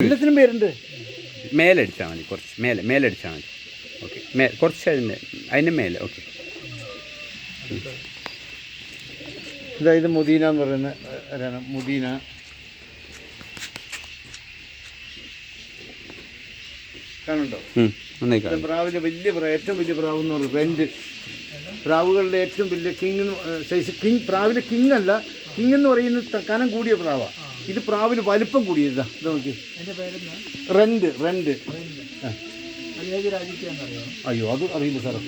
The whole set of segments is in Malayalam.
എല്ലാത്തിനും പേരുണ്ട്. മേലടിച്ചാൽ മതി, കുറച്ച് മേലടിച്ചാൽ മതി. ഓക്കെ, കുറച്ച് അതിൻ്റെ മേലെ. ഓക്കെ, ഇതായത് മുദീന എന്ന് പറയുന്ന മുദീന. കാണുന്നുണ്ടോ? പ്രാവിൻ്റെ വലിയ ഏറ്റവും വലിയ പ്രാവ് എന്ന് പറയുന്നത് റെൻറ്റ്. പ്രാവുകളുടെ ഏറ്റവും വലിയ കിങ് സൈസ്. പ്രാവിൻ്റെ കിങ് അല്ല, കിങ് എന്ന് പറയുന്നത് കനം കൂടിയ പ്രാവാണ്. ഇത് പ്രാവിന് വലിപ്പം കൂടിയതാ. ഇത് നോക്കി, റെൻറ്റ്. അയ്യോ, അത് അറിയില്ല സാറേ.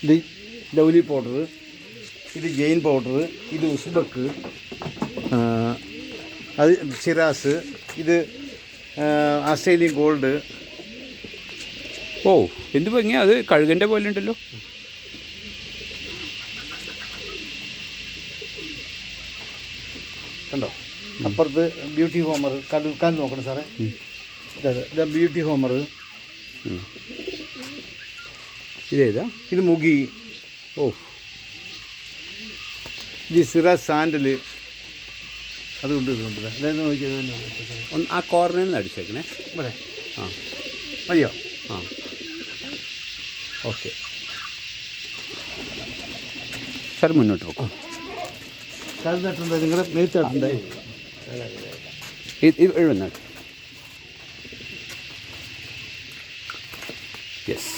ഇത് ലൗലി പൗഡർ, ഇത് ജെയിൻ പൗഡർ, ഇത് ഉസ്ബക്ക്, അത് ഷിറാസ്, ഇത് ആസ്ട്രേലിയൻ ഗോൾഡ്. ഓ, എന്ത് ഭംഗിയാ! അത് കഴുകൻ്റെ പോലെ ഉണ്ടല്ലോ. കണ്ടോ? അപ്പുറത്ത് ബ്യൂട്ടി ഹോമർ. കാൽ നോക്കണം സാറേ. ഇതാ ബ്യൂട്ടി ഹോമർ. ഇതേതാ? ഇത് മുഗി. ഓ, ഇത് സിറാസ് സാൻഡല്. അതുകൊണ്ട് ഇതുണ്ട്. അതായത് നോക്കിയത് ഒന്ന് ആ കോർണറിൽ നിന്ന് അടിച്ചേക്കണേ. അതെ. ആ, മതിയോ? ആ, ഓക്കെ സാർ, മുന്നോട്ട് പോകും. കാൽ നട്ടുണ്ടായി, നിങ്ങളുടെ മേത്ത് നട്ടുണ്ടായി. എഴുപത്തി. യെസ്,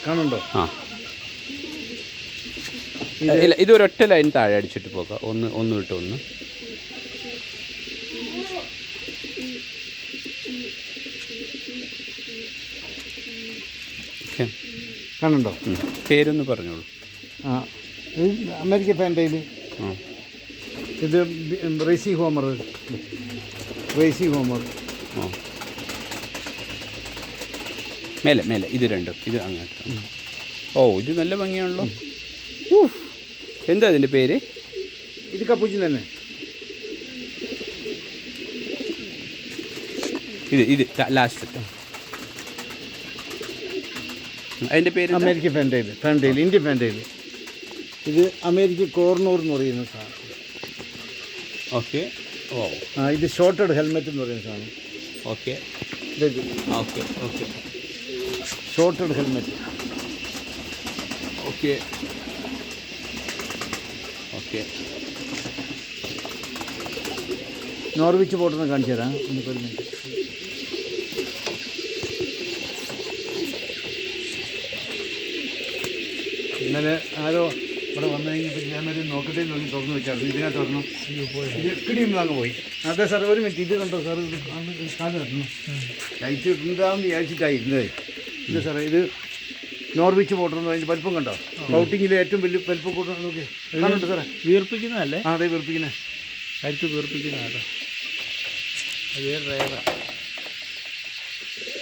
കാണുന്നുണ്ടോ? ആ, ഇല്ല, ഇതൊരൊറ്റ ലൈൻ താഴെ അടിച്ചിട്ട് പോകാം. ഒന്ന് വിട്ട് ഒന്ന്. കാണുന്നുണ്ടോ? പേരൊന്ന് പറഞ്ഞോളൂ. ആ, ഇത് അമേരിക്കൻ ഫാൻറ്റയിൽ. ഇത് റേസി ഹോമർ. ആ, മേലെ ഇത് രണ്ടും. ഇത് അങ്ങോട്ട്. ഓ, ഇത് നല്ല ഭംഗിയാണല്ലോ. എന്താ അതിൻ്റെ പേര്? ഇത് കപ്പൂച്ചിൻ തന്നെ. ഇത് ലാസ്റ്റ്. അതിൻ്റെ പേര് അമേരിക്കൻ ഫാൻറ്റയിൽ, ഇന്ത്യൻ ഫാൻറ്റയിൽ. ഇത് അമേരിക്കൻ കോർണൂർ എന്ന് പറയുന്ന സാധനം. ഓക്കെ. ഓ, ആ, ഇത് ഷോർട്ടഡ് ഹെൽമെറ്റ് എന്ന് പറയുന്ന സാധനം. Okay. Okay shorted helmet. Okay. Norwich പോട്ടെന്ന് കാണിച്ചു തരാം. നമുക്കൊരു മിനിറ്റ്. ഇന്നലെ ആരോ ഇവിടെ വന്നു കഴിഞ്ഞപ്പോൾ ഞാൻ ഒരു നോക്കട്ടെ നോക്കി തുറന്നു വെച്ചാൽ ഇതിനകത്ത് തുറന്നു. ഇക്കിടിയും അങ്ങ് പോയി. അതെ സാർ, ഒരു മിനിറ്റ്. ഇത് കണ്ടോ സാർ? ഇത് കാല് തരണം. കഴിച്ച് ഇട്ടുണ്ടാകുമെന്ന് വിചാരിച്ചിട്ടായിരുന്നേ. ഇല്ല സാറേ, ഇത് നോർവിച്ച് പോട്ടെന്ന് അതിൻ്റെ വലിപ്പം കണ്ടോ? ഔട്ടിങ്ങിൽ ഏറ്റവും വലിയ വലിപ്പം കൂട്ടം നോക്കി കാണുന്നുണ്ട് സാറേ. വീർപ്പിക്കുന്നതല്ലേ? ആ, അതെ, വീർപ്പിക്കുന്നത്. കരുത്ത് വീർപ്പിക്കുന്നതാട്ടോ. അത് റയറാ.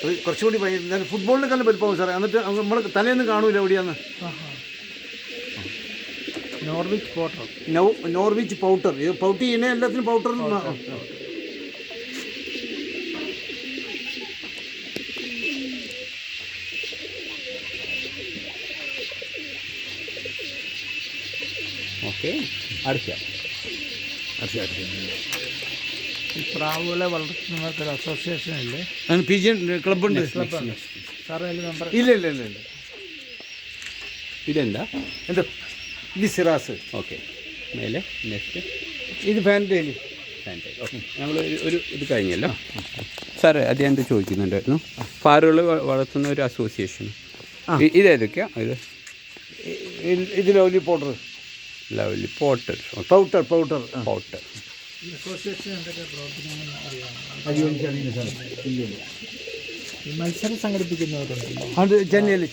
അത് കുറച്ചുകൂടി എന്നാലും ഫുട്ബോളിനെക്കാളും വലിപ്പമാവും സാറേ. എന്നിട്ട് നമ്മൾ തലേന്ന് കാണൂല എവിടെയാന്ന്. Norwich pouter. ഇത് പൗട്ടി ചെയ്യുന്ന എല്ലാത്തിനും പൗട്ടർ. ഓക്കെ, അടിക്കാം. ഈ പ്രാവുകളെ വളർത്തുന്നവർക്കൊരു അസോസിയേഷൻ ഇല്ലേ? പിജിയൻ ക്ലബ്ബുണ്ട് സാറേ, അതിൽ നമ്പർ? ഇല്ല. ഇതെന്താ? എന്താ? ഇത് സിറാസ്. ഓക്കെ, മേലെ നെക്സ്റ്റ്. ഇത് ഫാൻറ്റയിൽ. ഓക്കെ, നമ്മൾ ഒരു ഇത് കഴിഞ്ഞല്ലോ സാറേ. അത് ഞാൻ ചോദിക്കുന്നുണ്ടായിരുന്നു. പാറുകൾ വളർത്തുന്ന ഒരു അസോസിയേഷൻ. ഇതേതൊക്കെയാണ്? ഇത് ലൗലി പൗഡർ. പൗട്ടർ. അസോസിയേഷൻ എന്തൊക്കെ പ്രവർത്തനങ്ങൾ അറിയാമോ? ഈ മത്സരം സംഘടിപ്പിക്കുന്നവരുണ്ടല്ലോ. അത് ചെന്നൈയിൽ.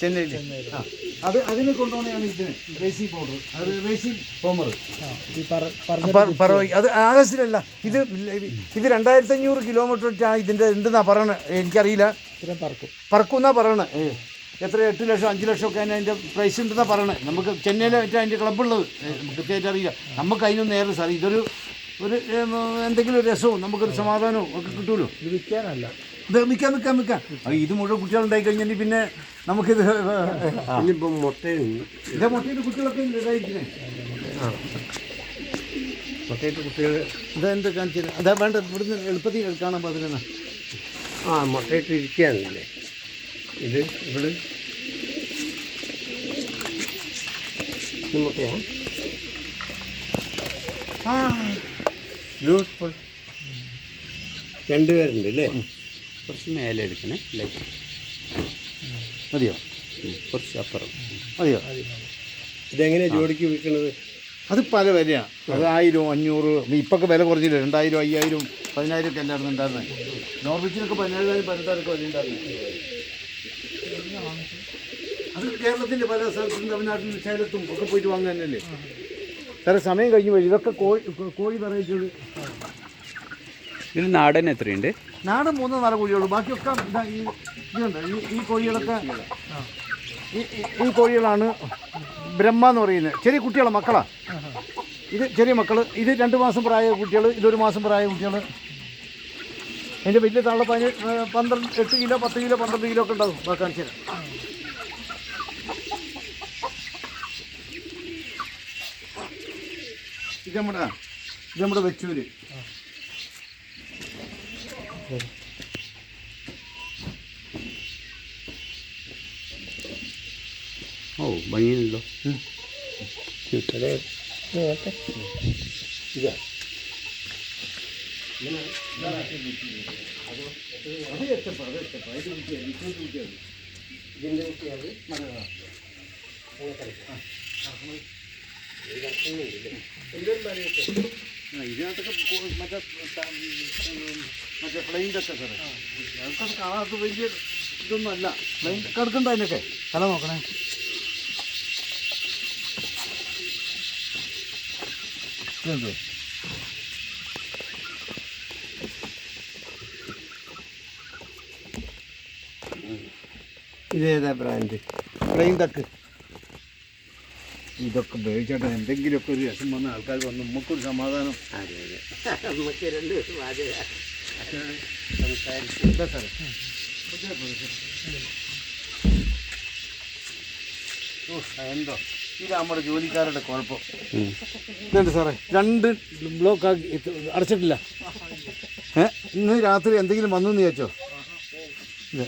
അത് അതിനെ കൊണ്ടുപോകണതാണ് ഇതിന് റേസി പൗഡർ. അത് റേസി ഹോമർ. അത് ആഗസ്റ്റിലല്ല. ഇത് 2500 കിലോമീറ്റർ ഇതിൻ്റെ എന്തെന്നാ പറയണത് എനിക്കറിയില്ല. പറക്കുമെന്നാ പറയണത്. എത്ര 8 ലക്ഷം 5 ലക്ഷം ഒക്കെ അതിൻ്റെ പ്രൈസ് ഉണ്ടെന്നാണ് പറയണത്. നമുക്ക് ചെന്നൈയിലായിട്ട് അതിൻ്റെ ക്ലബ്ബുള്ളത് നമുക്ക് കൃത്യമായിട്ട് അറിയില്ല. നമുക്ക് അതിനൊന്നും നേരെ സാർ ഇതൊരു എന്തെങ്കിലും ഒരു രസവും നമുക്കൊരു സമാധാനവും ഒക്കെ കിട്ടുമല്ലോ. ഇത് വിൽക്കാനല്ല, ഇത് വിൽക്കാൻ. ഇത് മുഴുവൻ കുട്ടികളുണ്ടായി കഴിഞ്ഞാൽ പിന്നെ നമുക്കിത് മുട്ടയിൽ കുട്ടികളൊക്കെ ഇതായിരിക്കുന്നത്. മുട്ടയിട്ട് കുട്ടികൾ ഇതെന്ത് കാണിച്ചത് അതാ വേണ്ട ഇവിടുന്ന് എളുപ്പത്തിൽ കാണാൻ പാടില്ല. ആ മുട്ടയിട്ട് ഇരിക്കുകയാണല്ലേ ഇത് ഇവിടെ മുട്ടയാണ്. ബ്യൂട്ടിഫുൾ. 2 പേരുണ്ട് അല്ലേ? കുറച്ച് മേലെ എടുക്കണേ ലൈറ്റ്. മതിയോ? കുറച്ച് അപ്പുറം മതിയോ? ഇതെങ്ങനെയാണ് ജോഡിക്ക് വിൽക്കുന്നത്? അത് പല വിലയാണ്. അത് 1000, 500. ഇപ്പൊക്കെ വില കുറഞ്ഞില്ല. 2000, 5000, 10000 ഒക്കെ എല്ലാവരും ഉണ്ടായിരുന്നത്. നോർവിച്ചിനൊക്കെ 17000, 18000 വില ഉണ്ടായിരുന്നു. അത് കേരളത്തിൻ്റെ പല സ്ഥലത്തും തമിഴ്നാട്ടിലും സേലത്തും ഒക്കെ പോയിട്ട് വാങ്ങുക തന്നെയല്ലേ സാറേ. സമയം കഴിഞ്ഞു പോയി. ഇതൊക്കെ കോഴി വെറൈറ്റികൾ. ഇത് നാടൻ എത്രയുണ്ട്? നാടൻ 3-4 കോഴിയുള്ളൂ. ബാക്കിയൊക്കെ ഇതുണ്ട്. ഈ കോഴികളൊക്കെ ഈ കോഴികളാണ് ബ്രഹ്മ എന്ന് പറയുന്നത്. ചെറിയ കുട്ടികളെ മക്കളാണ്. ഇത് ചെറിയ മക്കൾ. ഇത് 2 മാസം പ്രായ കുട്ടികൾ. ഇതൊരു മാസം പ്രായ കുട്ടികൾ. അതിൻ്റെ വലിയ തള്ള 8 കിലോ, 10 കിലോ, 12 കിലോ ഒക്കെ ഉണ്ടാകും. കാണിച്ചു തരാം. ഇത് നമ്മുടെ വെച്ചൂര്. ഓ ഭംഗിയുണ്ടല്ലോ. ഇതാ ഇതിൻ്റെ കുട്ടിയാണ്. ഇതിനകത്തൊക്കെ മറ്റേ പ്ലെയിൻ്റൊക്കെ സാറേ അതൊക്കെ കാണാത്ത വലിയ ഇതൊന്നും അല്ല. പ്ലെയിൻ കിടക്കണ്ട. അതിനൊക്കെ തല നോക്കണേ. ഇതെന്തോ ഇതേതാ ബ്രാൻഡ്? പ്ലെയിൻ തക്ക്. ഇതൊക്കെ ഉപയോഗിച്ചോട്ടെ. എന്തെങ്കിലുമൊക്കെ ഒരു രസം വന്ന ആൾക്കാർ വന്ന് നമുക്കൊരു സമാധാനം. അതെ അതെ നമുക്ക് 2 ദിവസം എന്താ സാറേ? എന്തോ ഇത് നമ്മുടെ ജോലിക്കാരുടെ കുഴപ്പം. ഇതുണ്ട് സാറേ. 2 ബ്ലോക്ക് ആക്കി അടച്ചിട്ടില്ല. ഇന്ന് രാത്രി എന്തെങ്കിലും വന്നു എന്ന് ചോദിച്ചോ.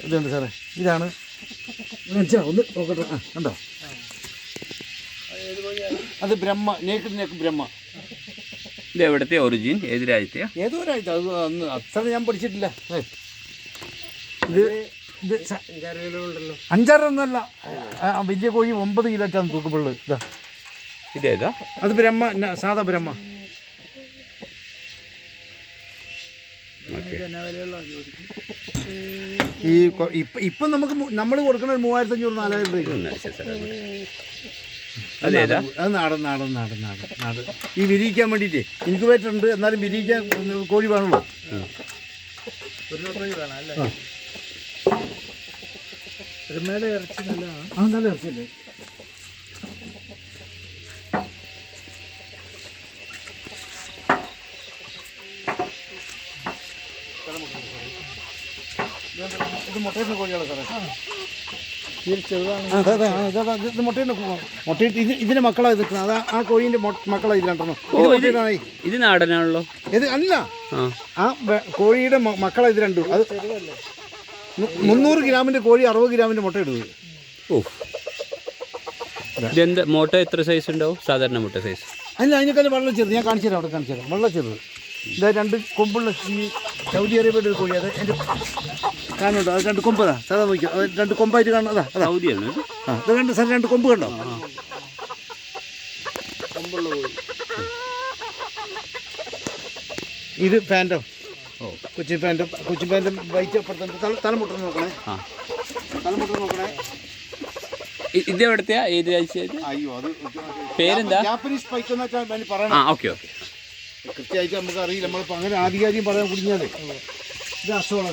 ഇതുണ്ട് സാറേ. ഇതാണ് ഒന്ന് നോക്കട്ടെ. കണ്ടോ? അത് ബ്രഹ്മ. നേക്ക് ബ്രഹ്മ. ഇത് എവിടുത്തെ ഒറിജിൻ? ഏത് രാജ്യത്തെയാ? ഏതോ ഒരാഴ്ച. അത് അന്ന് അത്ര ഞാൻ പഠിച്ചിട്ടില്ല. ഇത് 5-6 കിലോ ഉണ്ടല്ലോ. 5-6 ഒന്നല്ല. വലിയ കോഴി 9 കിലോ തൂക്കമുള്ളു. ഇതാ ഇതേതാ? അത് ബ്രഹ്മ. സാധാ ബ്രഹ്മ. ഈ ഇപ്പം നമുക്ക് നമ്മൾ കൊടുക്കുന്ന 3500-4000 രൂപ. അതേതാ? അത് നാടൻ. ഈ വിരിയിക്കാൻ വേണ്ടിയിട്ട് ഇൻക്യുബേറ്റർ ഉണ്ട്. എന്നാലും വിരിയിക്കാൻ കോഴി വേണമല്ലോ. നല്ല ഇറച്ചി നല്ലതാണ്. നല്ല ഇറച്ചിയല്ലേ? ഇത് മുട്ടയിടുന്ന കോഴികളാണ് സാറേ. ഇത് മുട്ടയിട്ട് ഇതിന്റെ മക്കളാണ് നിൽക്കുന്നത്. അതാ ആ കോഴീൻ്റെ മക്കളാണ് ഇത് 2. ഇത് നാടനാണല്ലോ. ഇത് അല്ല. ആ കോഴിയുടെ മക്കളാണ് ഇത് 2. അത് 300 ഗ്രാമിൻ്റെ കോഴി 60 ഗ്രാമിൻ്റെ മുട്ട ഇടുന്നത്. ഓ ഇതെന്താ മുട്ട എത്ര സൈസ് ഉണ്ടാവും? സാധാരണ മുട്ട സൈസ് അല്ല. അതിനേക്കാളും വെള്ളം ചെറുത്. ഞാൻ കാണിച്ചു തരാം. അവിടെ കാണിച്ചു തരാം. വെള്ളം ചെറുത്. ഇതാ 2 കൊമ്പുള്ള ഈ സൗദി അറേബ്യയുടെ ഒരു കോഴി. അത് എൻ്റെ കാണുന്നുണ്ടോ? അത് 2 കൊമ്പതാ. സാധാ നോക്കിയോ? അത് 2 കൊമ്പായിട്ട് കാണുന്നത്. അതാ സൗദിയാണ്. അത് കണ്ട് സാർ 2 കൊമ്പ് കണ്ടോ? ഇത് ഫാൻറ്റം. കൊച്ചി ഫാൻറ്റം വൈറ്റ് അപ്പുറത്തുണ്ട്. തലമുട്ട നോക്കണേ. ഇത് എവിടത്തെയാ? ഏത് രാജ്യത്ത്? അയ്യോ അത് പേരെന്താ? ജാപ്പനീസ് പൈക്ക് എന്ന് വെച്ചാൽ പറയണം. ഓക്കെ. കൃത്യമായിട്ട് നമുക്ക് അറിയില്ല. നമ്മളിപ്പോൾ അങ്ങനെ ആധികാരികം പറയാൻ കുടിഞ്ഞാൽ ഇത് അസോള.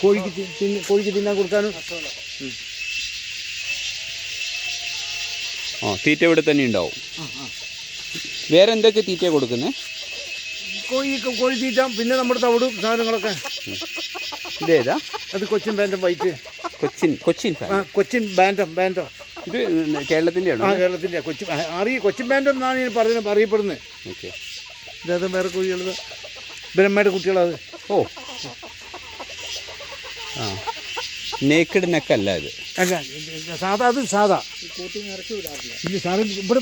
കോഴിക്ക് തിന്നാൻ കൊടുക്കാനും. തീറ്റ ഇവിടെ തന്നെ ഉണ്ടാവും. വേറെ എന്തൊക്കെ തീറ്റ കൊടുക്കുന്നത്? കോഴി തീറ്റ, പിന്നെ നമ്മുടെ തവിട് സാധനങ്ങളൊക്കെ. ഇതേതാ? അത് കൊച്ചിൻ ബാൻഡം വൈറ്റ്. കൊച്ചിൻ ബാൻഡം. ഇത് കേരളത്തിൻ്റെ ആണോ? കേരളത്തിൻ്റെ കൊച്ചിൻ ബാൻഡം എന്നാണ് ഞാൻ അറിയപ്പെടുന്നത്. ഓക്കെ. ഇതത് വേറെ കോഴികളത് ബ്രഹ്മയുടെ കുട്ടികളത്. ഓ ആ നേക്കഡ് നെക്കല്ല ഇത്. അല്ല സാധാ, അത് സാധാ. കൂട്ടി നിറച്ച് വിടാറില്ല. ഇല്ല സാറ് ഇവിടെ